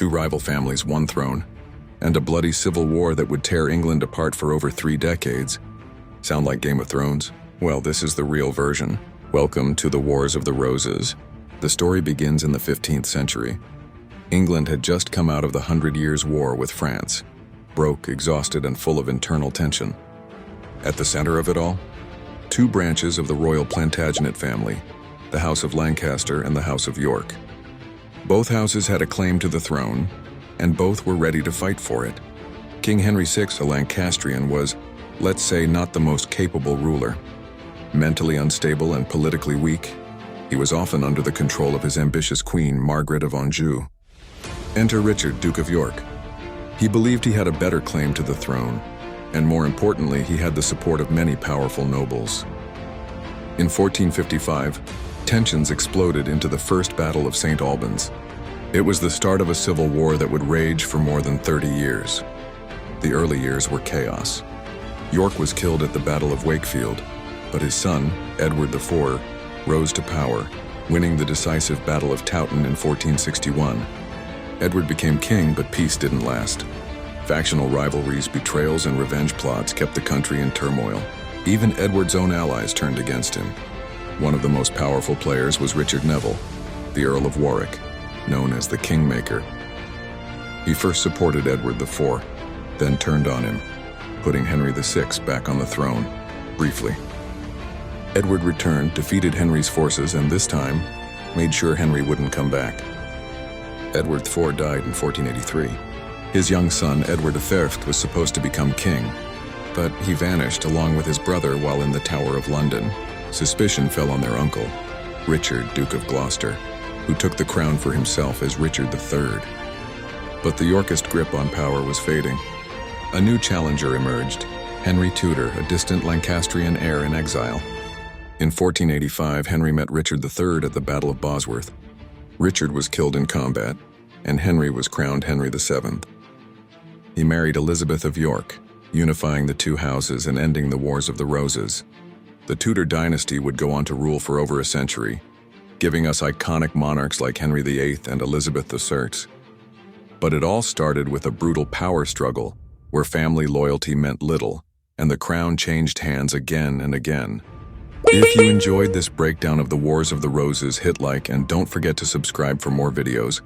two rival families, one throne, and a bloody civil war that would tear England apart for over 3 decades. Sound like Game of Thrones? Well, this is the real version. Welcome to the Wars of the Roses. The story begins in the 15th century. England had just come out of the 100 Years' War with France, broke, exhausted, and full of internal tension. At the center of it all, 2 branches of the royal Plantagenet family, the House of Lancaster and the House of York. Both houses had a claim to the throne, and both were ready to fight for it. King Henry VI, a Lancastrian, was, let's say, not the most capable ruler. Mentally unstable and politically weak, he was often under the control of his ambitious queen, Margaret of Anjou. Enter Richard, Duke of York. He believed he had a better claim to the throne, and more importantly, he had the support of many powerful nobles. In 1455, tensions exploded into the First Battle of St. Albans. It was the start of a civil war that would rage for more than 30 years. The early years were chaos. York was killed at the Battle of Wakefield, but his son, Edward IV, rose to power, winning the decisive Battle of Towton in 1461. Edward became king, but peace didn't last. Factional rivalries, betrayals, and revenge plots kept the country in turmoil. Even Edward's own allies turned against him. One of the most powerful players was Richard Neville, the Earl of Warwick, known as the Kingmaker. He first supported Edward IV, then turned on him, putting Henry VI back on the throne, briefly. Edward returned, defeated Henry's forces, and this time, made sure Henry wouldn't come back. Edward IV died in 1483. His young son, Edward IV, was supposed to become king, but he vanished along with his brother while in the Tower of London. Suspicion fell on their uncle, Richard, Duke of Gloucester, who took the crown for himself as Richard III. But the Yorkist grip on power was fading. A new challenger emerged, Henry Tudor, a distant Lancastrian heir in exile. In 1485, Henry met Richard III at the Battle of Bosworth. Richard was killed in combat, and Henry was crowned Henry VII. He married Elizabeth of York, unifying the two houses and ending the Wars of the Roses. The Tudor dynasty would go on to rule for over a century, giving us iconic monarchs like Henry VIII and Elizabeth II. But it all started with a brutal power struggle where family loyalty meant little, and the crown changed hands again and again. If you enjoyed this breakdown of the Wars of the Roses, hit like and don't forget to subscribe for more videos.